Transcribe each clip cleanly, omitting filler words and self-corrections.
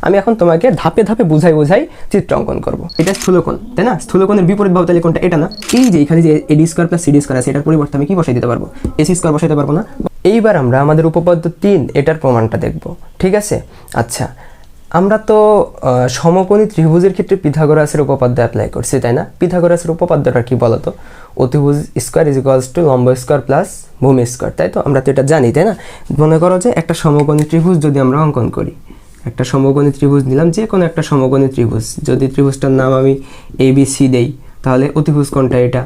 আমি এখন তোমাকে ধাপে ধাপে বুঝাই চিত্র অঙ্কন করব। এটা স্থূলকোণ, তাই না? স্থূলকোণের বিপরীত বাহু তাহলে কোনটা? এটা না? এই যে এখানে যে এডি স্কোয়ার প্লাস সিডি স্কোয়ার আছে, এটার পরিবর্তে আমি কি বসাই দিতে পারবো? এসি স্কোয়ার বসাইতে পারবো না? এইবার আমরা আমাদের উপপাদ্য 3 এটার প্রমাণটা দেখব, ঠিক আছে? আচ্ছা, আমরা তো সমকোণী ত্রিভুজের ক্ষেত্রে পিথাগোরাসের উপপাদ্য অ্যাপ্লাই করছি, তাই না? পিথাগোরাসের উপপাদ্যটা কি বলতো? অতিভুজ স্কোয়ার ইজ ইকুয়ালস টু লম্ব স্কোয়ার প্লাস ভূমি স্কোয়ার, তাই তো? আমরা তো এটা জানি, তাই না? মনে করো যে একটা সমকোণী ত্রিভুজ যদি আমরা অঙ্কন করি, একটা সমকোণী ত্রিভুজ নিলাম, যে কোনো একটা সমকোণী ত্রিভুজ, যদি ত্রিভুজটার নাম আমি ABC দেই, তাহলে অতিভুজ কোনটা? এটা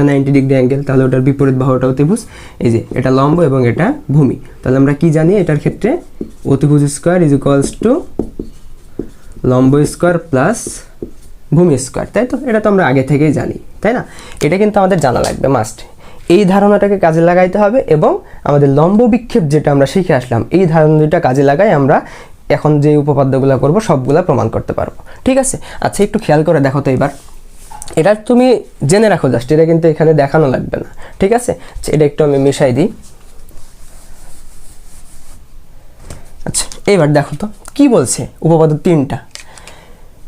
90 ডিগ্রি অ্যাঙ্গেল, তাহলে ওটার বিপরীত বাহুটা অতিভুজ। এই যে এটা লম্ব এবং এটা ভূমি, তাহলে আমরা কি জানি এটার ক্ষেত্রে? অতিভুজ স্কোয়ার ইজ ইকুয়ালস টু লম্ব স্কোয়ার প্লাস ভূমি স্কোয়ার, তাই তো? এটা তো আমরা আগে থেকেই জানি, তাই না? এটা কিন্তু আমাদের জানা লাগবে, মাস্ট। এই ধারণাটাকে কাজে লাগাইতে হবে এবং আমাদের লম্ব বিক্ষেপ যেটা আমরা শিখে আসলাম, এই ধারণাটা কাজে লাগাই আমরা এখন যে উপপাদ্যগুলো করব সবগুলা প্রমাণ করতে পারবো, ঠিক আছে? আচ্ছা, একটু খেয়াল করে দেখো তো এবার। এটা তুমি জেনে রাখো জাস্ট, এটা কিন্তু এখানে দেখানো লাগবে না, ঠিক আছে? এটা একটু আমি মিশাই দিই। আচ্ছা, এবার দেখো তো কি বলছে উপপাদ্য 3টা।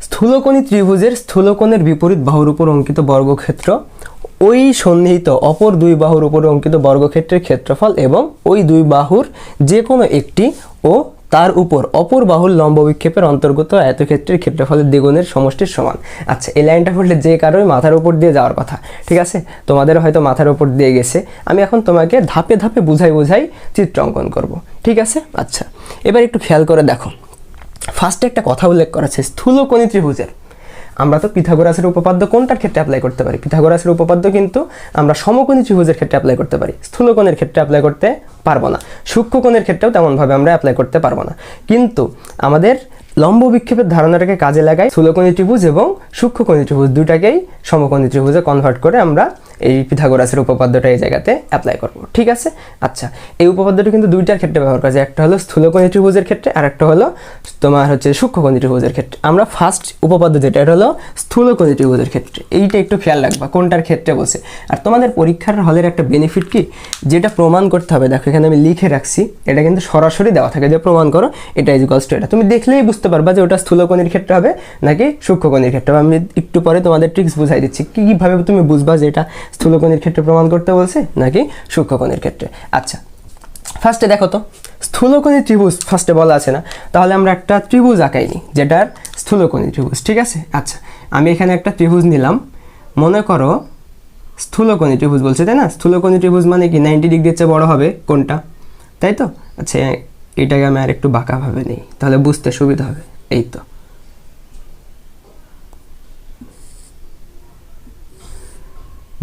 স্থূলকোণী ত্রিভুজের স্থূলকোণের বিপরীত বাহুর উপর অঙ্কিত বর্গক্ষেত্র ওই সন্নিহিত অপর দুই বাহুর উপর অঙ্কিত বর্গক্ষেত্রের ক্ষেত্রফল এবং ওই দুই বাহুর যে কোনো একটি ও তার উপর অপর বাহুর লম্ব বিক্ষেপের অন্তর্গত আয়তক্ষেত্রের ক্ষেত্রফলের দ্বিগুণের সমষ্টির সমান। আচ্ছা, এই লাইনটা পড়লে যে কারোই মাথার উপর দিয়ে যাওয়ার কথা, ঠিক আছে? তোমাদের হয়তো মাথার উপর দিয়ে গেছে। আমি এখন তোমাকে ধাপে ধাপে বুঝাই চিত্র অঙ্কন করব, ঠিক আছে? আচ্ছা, এবার একটু খেয়াল করে দেখো। ফার্স্টে একটা কথা উল্লেখ করা আছে স্থূলকোণী ত্রিভুজের। আমরা তো পিথাগোরাসের উপপাদ্য কোনটার ক্ষেত্রে অ্যাপ্লাই করতে পারি? পিথাগোরাসের উপপাদ্য কিন্তু আমরা সমকোণী ত্রিভুজের ক্ষেত্রে অ্যাপ্লাই করতে পারি, স্থূলকোণের ক্ষেত্রে অ্যাপ্লাই করতে পারবো না। সূক্ষ্মকোণের ক্ষেত্রেও তেমনভাবে আমরা অ্যাপ্লাই করতে পারবো না। কিন্তু আমাদের লম্ব বিক্ষেপের ধারণাটাকে কাজে লাগাই স্থূলকোণী ত্রিভুজ এবং সূক্ষ্মকোণী ত্রিভুজ দুটাকেই সমকোণী ত্রিভুজে কনভার্ট করে আমরা এই পিথাগোরাসের উপপাদ্যটা এই জায়গাতে অ্যাপ্লাই করব, ঠিক আছে? আচ্ছা, এই উপপাদ্যটা কিন্তু দুইটার ক্ষেত্রে ব্যবহার করা যায়, একটা হলো স্থূলকোণী ত্রিভুজের ক্ষেত্রে আর একটা হলো তোমার হচ্ছে সূক্ষ্মকোণী ত্রিভুজের ক্ষেত্রে। আমরা ফার্স্ট উপপাদ্য যেটা এটা হলো স্থূলকোণী ত্রিভুজের ক্ষেত্রে, এইটা একটু খেয়াল রাখবা কোনটার ক্ষেত্রে বসে। আর তোমাদের পরীক্ষার হলের একটা বেনিফিট কি, যেটা প্রমাণ করতে হবে, দেখো এখানে আমি লিখে রাখছি, এটা কিন্তু সরাসরি দেওয়া থাকে যে প্রমাণ করো এটা ইজ ইকুয়ালস টু এটা। তুমি দেখলেই বুঝতে পারবা যে ওটা স্থূলকোণীর ক্ষেত্রে হবে নাকি সূক্ষ্মকোণীর ক্ষেত্রে হবে। আমি একটু পরে তোমাদের ট্রিক্স বুঝাই দিচ্ছি কীভাবে তুমি বুঝবা যে এটা স্থূলকোণীর ক্ষেত্রে প্রমাণ করতে বলছে নাকি সূক্ষ্মকোণীর ক্ষেত্রে। আচ্ছা, ফার্স্টে দেখো তো স্থূলকোণী ত্রিভুজ ফার্স্টে বলা আছে না, তাহলে আমরা একটা ত্রিভুজ আঁকাইনি যেটার স্থূলকোণী ত্রিভুজ, ঠিক আছে? আচ্ছা, আমি এখানে একটা ত্রিভুজ নিলাম, মনে করো স্থূলকোণী ত্রিভুজ বলছে, তাই না? স্থূলকোণী ত্রিভুজ মানে কি 90 ডিগ্রির চেয়ে বড় হবে কোনটা, তাই তো? আচ্ছা, এটাকে আমি আর একটু বাঁকাভাবে নেই, তাহলে বুঝতে সুবিধা হবে। এই তো,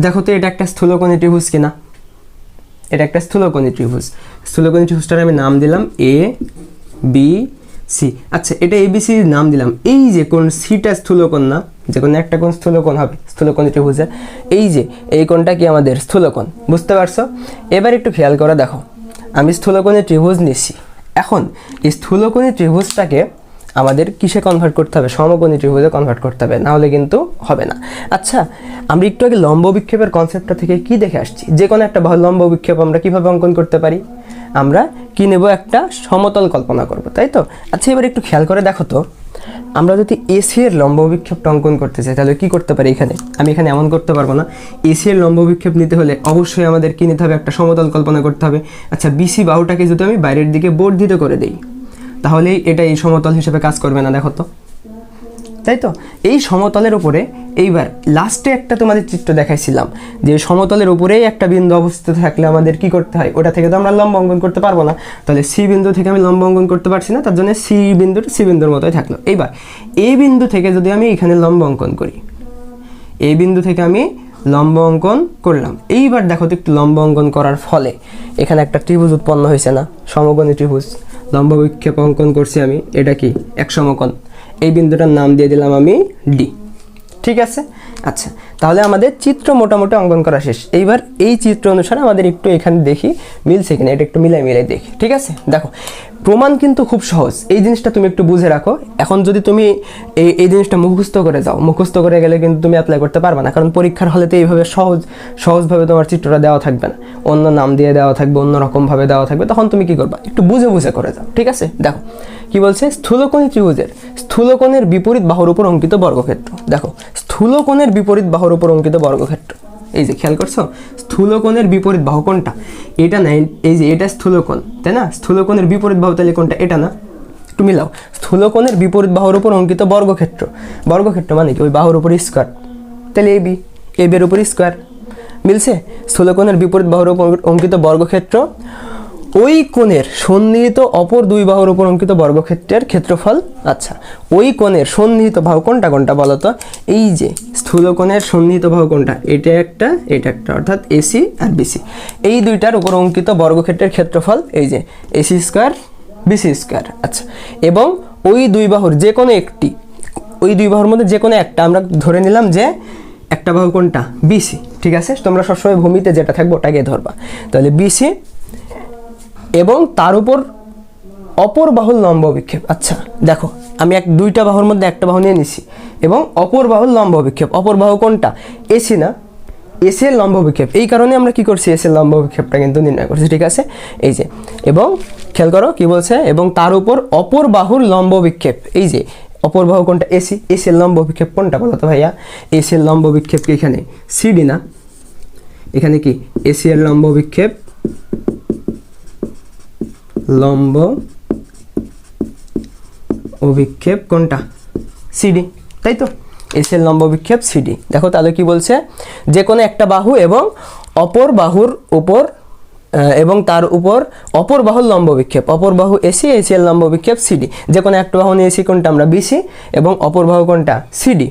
দেখো তো এটা একটা স্থূলকোণী ত্রিভুজ কিনা? এটা একটা স্থূলকোণী ত্রিভুজ। স্থূলকোণী ত্রিভুজটার আমি নাম দিলাম ABC। আচ্ছা, এটা ABC নাম দিলাম, এই যে কোণ সিটা স্থূলকোণ না? যে কোনো একটা কোণ স্থূলকোণ হবে স্থূলকোণী ত্রিভুজের। এই যে এই কোণটা কি আমাদের স্থূলকোণ, বুঝতে পারছো? এবার একটু খেয়াল করে দেখো, আমি স্থূলকোণী ত্রিভুজ নিচ্ছি। এখন এই স্থূলকোণী ত্রিভুজটাকে আমাদের কিসে কনভার্ট করতে হবে? সমকোণী ত্রিভুজে কনভার্ট করতে হবে, না হলে কিন্তু হবে না। আচ্ছা, আমরা একটু আগে লম্ব বিক্ষেপের কনসেপ্টটা থেকে কি দেখে আসছি? যে কোনো একটা বাহুর লম্ব বিক্ষেপ আমরা কিভাবে অঙ্কন করতে পারি? আমরা কি নেব? একটা সমতল কল্পনা করব, তাই তো? আচ্ছা, এবার একটু খেয়াল করে দেখো তো, আমরা যদি এসি এর লম্ব বিক্ষেপটা অঙ্কন করতে চাই তাহলে কি করতে পারি? আমি এখানে এমন করতে পারবো না। এসি এর লম্ব বিক্ষেপ নিতে হলে অবশ্যই আমাদের কি নিতে হবে? একটা সমতল কল্পনা করতে হবে। আচ্ছা, বিসি বাহুটাকে যদি আমি বাইরের দিকে বর্ধিত করে দিই তাহলে এটা এই সমতল হিসেবে কাজ করবে না, দেখো তো, তাই তো? এই সমতলের উপরে এইবার লাস্টে একটা তোমাদের চিত্র দেখাইছিলাম যে সমতলের উপরেই একটা বিন্দু অবস্থিত থাকলে আমাদের কি করতে হয়? ওটা থেকে তো আমরা লম্ব অঙ্কন করতে পারবো না, তাহলে সি বিন্দু থেকে আমি লম্ব অঙ্কন করতে পারছি না, তার জন্য সি বিন্দুর মতোই থাকলো। এইবার এই বিন্দু থেকে যদি আমি এখানে লম্ব অঙ্কন করি, এই বিন্দু থেকে আমি লম্ব অঙ্কন করলাম, এইবার দেখো তো একটু লম্ব অঙ্কন করার ফলে এখানে একটা ত্রিভুজ উৎপন্ন হয়েছে না? সমকোণী ত্রিভুজ। লম্ব বিক্ষেপ অঙ্কন করছি আমি, এটা কি? এক সমকোণ। এই বিন্দুটার নাম দিয়ে দিলাম আমি ডি, ঠিক আছে? আচ্ছা, তাহলে আমাদের চিত্র মোটামুটি অঙ্কন করা শেষ। এইবার এই চিত্র অনুসারে আমাদের একটু এখানে দেখি মিলছে কিনা, এটা একটু মিলাই দেখি, ঠিক আছে? দেখো, প্রমাণ কিন্তু খুব সহজ, এই জিনিসটা তুমি একটু বুঝে রাখো। এখন যদি তুমি এই জিনিসটা মুখস্থ করে যাও, মুখস্থ করে গেলে কিন্তু তুমি অ্যাপ্লাই করতে পারবে না, কারণ পরীক্ষার হলেতে এইভাবে সহজভাবে তোমার চিত্রটা দেওয়া থাকবে না, অন্য নাম দিয়ে দেওয়া থাকবে, অন্য রকমভাবে দেওয়া থাকবে। তখন তুমি কি করবা? একটু বুঝে করে যাও, ঠিক আছে? দেখো কি বলছে, স্থূলকোণী ত্রিভুজের স্থূলকোণের বিপরীত বাহুর উপর অঙ্কিত বর্গক্ষেত্র। দেখো স্থূলকোণের বিপরীত বাহুর উপর অঙ্কিত বর্গক্ষেত্র, এই যে খেয়াল করছো স্থূলকোণের বিপরীত বাহু কোনটা, এটা না, এই যে এটা স্থূলকোণ, তাই না? স্থূলকোণের বিপরীত বাহু তাহলে কোনটা, এটা না? একটু মিলাও, স্থূলকোণের বিপরীত বাহুর উপর অঙ্কিত বর্গক্ষেত্র, বর্গক্ষেত্র মানে কি ওই বাহুর উপর স্কয়ার, তাহলে এবি, এর উপর স্কয়ার, মিলছে? স্থূলকোণের বিপরীত বাহুর উপর অঙ্কিত বর্গক্ষেত্র ওই কোণের সন্নিহিত অপর দুই বাহুর উপর অঙ্কিত বর্গক্ষেত্রের ক্ষেত্রফল। আচ্ছা, ওই কোণের সন্নিহিত বাহু কোনটা কোনটা বলো তো? এই যে স্থূলকোণের সন্নিহিত বাহু কোনটা, এটা একটা অর্থাৎ এসি আর বিসি, এই দুইটার উপর অঙ্কিত বর্গক্ষেত্রের ক্ষেত্রফল এই যে এসি স্কয়ার বিসি স্কয়ার। আচ্ছা, এবং ওই দুই বাহুর যে কোনো একটি, ওই দুই বাহুর মধ্যে যে কোনো একটা, আমরা ধরে নিলাম যে একটা বাহু কোনটা, বিসি, ঠিক আছে? তোমরা সবসময় ভূমিতে যেটা থাকবে ওটাকে ধরবা, তাহলে বিসি এবং তার উপর অপর বাহুর লম্ব বিক্ষেপ। আচ্ছা দেখো, আমি দুইটা বাহুর মধ্যে একটা বাহু নিয়ে নিছি এবং অপর বাহুর লম্ব বিক্ষেপ, অপর বাহু কোনটা, এসি না? এসি এর লম্ব বিক্ষেপ, এই কারণে আমরা কি করছি, এসি এর লম্ব বিক্ষেপটা কিন্তু নির্ণয় করছি, ঠিক আছে? এই যে, এবং খেয়াল করো কি বলছে, এবং তার উপর অপর বাহুর লম্ব বিক্ষেপ, এই যে অপর বাহু কোনটা, এসি, এসি এর লম্ব বিক্ষেপ কোনটা বলো তো ভাইয়া? এসি এর লম্ব বিক্ষেপ কি এখানে সিডি না? এখানে কি এসি এর লম্ব বিক্ষেপ, লম্ব অভিক্ষেপ কোনটা, সিডি, তাই তো? এসি এর লম্ব বিক্ষেপ সিডি। দেখো তাহলে কি বলছে, যে কোনো একটা বাহু এবং অপর বাহুর উপর এবং তার উপর অপর বাহুর লম্ব বিক্ষেপ, অপর বাহু এসি, এসি এর লম্ব বিক্ষেপ সিডি, যে কোনো একটা বাহু নিয়ে এসি কোনটা আমরা বিসি এবং অপর বাহু কোনটা সিডি,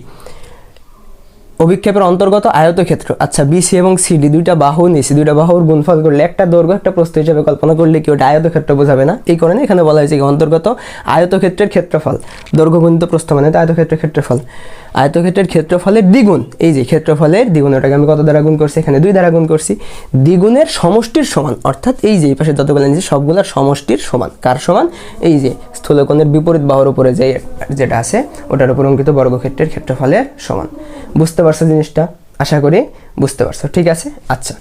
অভিক্ষেপের অন্তর্গত আয়তক্ষেত্র। আচ্ছা, বিসি এবং সিডি দুইটা বাহু নিয়েছি, দুইটা বাহুর গুণফল করলে একটা দৈর্ঘ্য একটা প্রস্থ হিসেবে কল্পনা করলে কি ওটা আয়তক্ষেত্র বোঝাবে না? এই কারণে এখানে বলা হয়েছে কি অন্তর্গত আয়তক্ষেত্রের ক্ষেত্রফল, দৈর্ঘ্য গুণিত প্রস্থ মানে তো আয়তক্ষেত্রের ক্ষেত্রফল, আয়তক্ষেত্রের ক্ষেত্রফলের দ্বিগুণ, এই যে ক্ষেত্রফলের দ্বিগুণ, ওটাকে আমি কত দ্বারা গুণ করছি, এখানে 2 দ্বারা গুণ করছি, দ্বিগুণের সমষ্টির সমান, অর্থাৎ এই যে এই পাশে যতগুলো নিয়েছি সবগুলোর সমষ্টির সমান, কার সমান? এই যে স্থূলকোণের বিপরীত বাহুর উপরে যেটা আছে ওটার উপর অঙ্কিত বর্গক্ষেত্রের ক্ষেত্রফলের সমান। বুঝতে পারছো জিনিসটা? আশা করি বুঝতে পারছো, ঠিক আছে? আচ্ছা,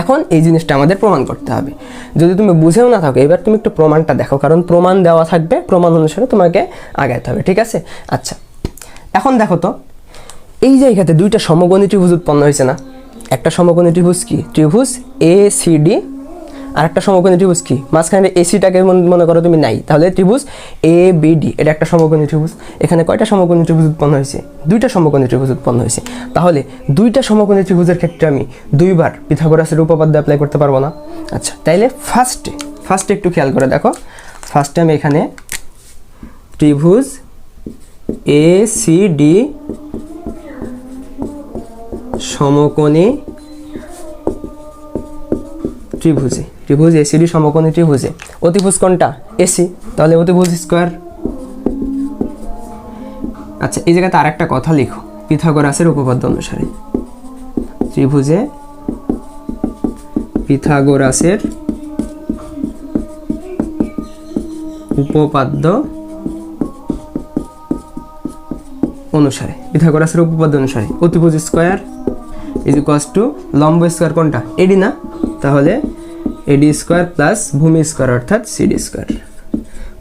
এখন এই জিনিসটা আমাদের প্রমাণ করতে হবে। যদি তুমি বুঝেও না থাকো, এবার তুমি একটু প্রমাণটা দেখো, কারণ প্রমাণ দেওয়া থাকবে, প্রমাণ অনুসারে তোমাকে আগাইতে হবে, ঠিক আছে? আচ্ছা, এখন দেখো তো, এই জায়গাতে দুইটা সমকোণী ত্রিভুজ উৎপন্ন হয়েছে না? একটা সমকোণী ত্রিভুজ কি, ত্রিভুজ এ সি ডি, আর একটা সমকোণী ত্রিভুজ কি, মাঝখানে এসিটাকে মনে করো তুমি নাই, তাহলে ত্রিভুজ এ বি ডি, এটা একটা সমকোণী ত্রিভুজ। এখানে কয়টা সমকোণী ত্রিভুজ উৎপন্ন হয়েছে? দুইটা সমকোণী ত্রিভুজ উৎপন্ন হয়েছে। তাহলে দুইটা সমকোণী ত্রিভুজের ক্ষেত্রে আমি দুইবার পিথাগোরাসের উপপাদ্য অ্যাপ্লাই করতে পারবো না? আচ্ছা, তাইলে ফার্স্টে একটু খেয়াল করে দেখো, ফার্স্টে আমি এখানে ত্রিভুজ এ সি ডি সমকোণী ত্রিভুজে, ত্রিভুজ এসিডি সমকোণী ত্রিভুজে অতিভুজ কোনটা, এসি, তাহলে অতিভুজ স্কয়ার। আচ্ছা, এই জায়গাতে আরেকটা কথা লিখো, পিথাগোরাসের উপপাদ্য অনুসারে, ত্রিভুজে পিথাগোরাসের উপপাদ্য অনুসারে, পিথাগোরাসের উপপাদ্য অনুসারে অতিভুজ স্কয়ার ইজ ইকুয়ালস টু লম্ব স্কয়ার কোনটা, এডি না? তাহলে এডি স্কয়ার প্লাস ভূমি স্কয়ার অর্থাৎ সিডি স্কয়ার।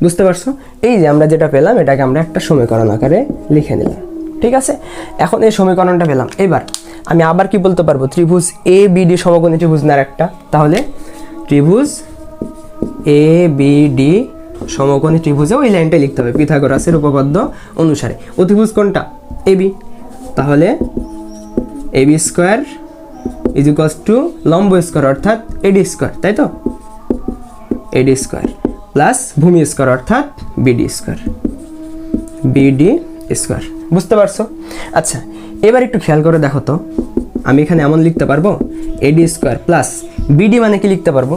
বুঝতে পারছো? এই যে আমরা যেটা পেলাম এটাকে আমরা একটা সমীকরণ আকারে লিখে নিলাম, ঠিক আছে? এখন এই সমীকরণটা পেলাম, এবার আমি আবার কি বলতে পারবো, ত্রিভুজ এ বি ডি সমকোণী ত্রিভুজ না একটা, তাহলে ত্রিভুজ এ বি ডি সমকোণী ত্রিভুজে ওই লাইনটা লিখতে হবে পিথাগোরাসের উপপাদ্য অনুসারে। অতিভুজ কোনটা, এবি, তাহলে AB square is equals to লম্ব স্কয়ার অর্থাৎ এডি স্কয়ার, তাই তো? এডি স্কয়ার প্লাস ভূমি স্কয়ার অর্থাৎ বিডি স্কয়ার, বিডি স্কয়ার। বুঝতে পারছো? আচ্ছা, এবার একটু খেয়াল করে দেখো তো, আমি এখানে এমন লিখতে পারবো এডি স্কয়ার প্লাস বিডি মানে কি লিখতে পারবো,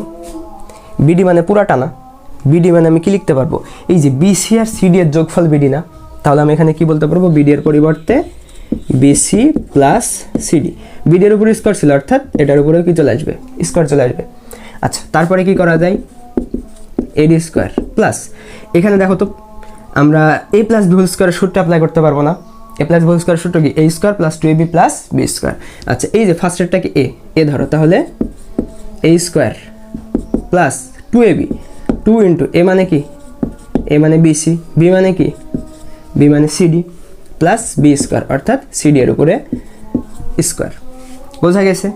বিডি মানে পুরাটা না, বিডি মানে আমি কি লিখতে পারবো, এই যে বিসি আর সিডি এর যোগফল বিডি না? তাহলে আমি এখানে কি বলতে পারবো, বিডি এর পরিবর্তে বিসি প্লাস সিডি, বিডি এর উপর স্কয়ার ছিল অর্থাৎ এটার উপরেও কি চলে আসবে, স্কয়ার চলে আসবে। আচ্ছা, তারপরে কি করা যায়, এডি স্কয়ার প্লাস, এখানে দেখো তো আমরা এ প্লাস বি হোল স্কয়ারের সূত্র অ্যাপ্লাই করতে পারবো না? A plus B whole square সূত্র কি, A square plus 2ab plus B square. আচ্ছা, এই যে ফার্স্টেরটাকে এ ধরো, তাহলে A square plus 2ab, 2 into A মানে কি, এ মানে বিসি, বি মানে কি বি মানে সিডি প্লাস বি স্কোয়ার অর্থাৎ সিডি এর উপরে স্কোয়ার। বোঝা গেছে?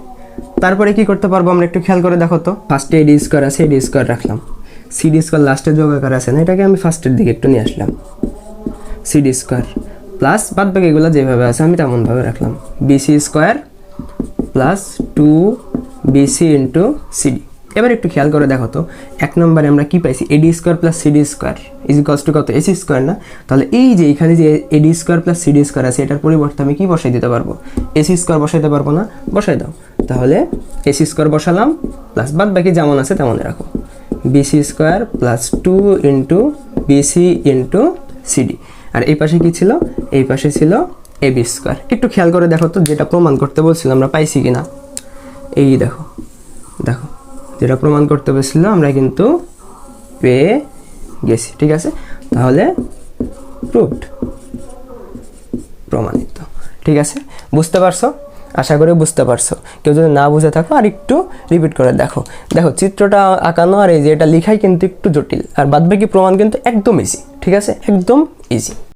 তারপরে কি করতে পারবো আমরা একটু খেয়াল করে দেখো তো। ফার্স্টে এডি স্কোয়ার আছে, এডি স্কোয়ার রাখলাম, সিডি স্কোয়ার লাস্টে যোগ আকার আছে না, এটাকে আমি ফার্স্টের দিকে একটু নিয়ে আসলাম, সিডি স্কোয়ার প্লাস বাদ বাকিগুলো যেভাবে আছে আমি তেমনভাবে রাখলাম, BC square plus 2bc into CD. এবার একটু খেয়াল করে দেখো তো, 1 নম্বরে আমরা কি পাইছি, এডি square plus CD square is equals two কত, এসি স্কোয়ার না? তাহলে এই যে এখানে যে এডি স্কোয়ার প্লাস সিডি স্কোয়ার আছে, এটার পরিবর্তে আমি কি বসাই দিতে পারবো, এসি স্কোয়ার বসাইতে পারবো না? বসাই দাও। তাহলে এসি স্কোয়ার বসালাম প্লাস বাদ বাকি যেমন আছে তেমন রাখো, BC square plus 2 into BC into CD. আর এই পাশে কি ছিল, এই পাশে ছিল এবি স্কোয়ার। একটু খেয়াল করে দেখো তো, যেটা প্রমাণ করতে বলছিলাম আমরা পাইছি কিনা। এই দেখো দেখো, যেটা প্রমাণ করতে বলছিল আমরা কিন্তু পেয়ে গেছি। ঠিক আছে, তাহলে প্রুভড, প্রমাণিত। ঠিক আছে, বুঝতে পারছো? আশা করি বুঝতে পারছো। কেউ যদি না বুঝে থাকো আর একটু রিপিট করে দেখো। দেখো চিত্রটা আঁকানো আর এই যে এটা লেখাই কিন্তু একটু জটিল, আর বাদবাকি প্রমাণ কিন্তু একদম ইজি। ঠিক আছে, একদম ইজি।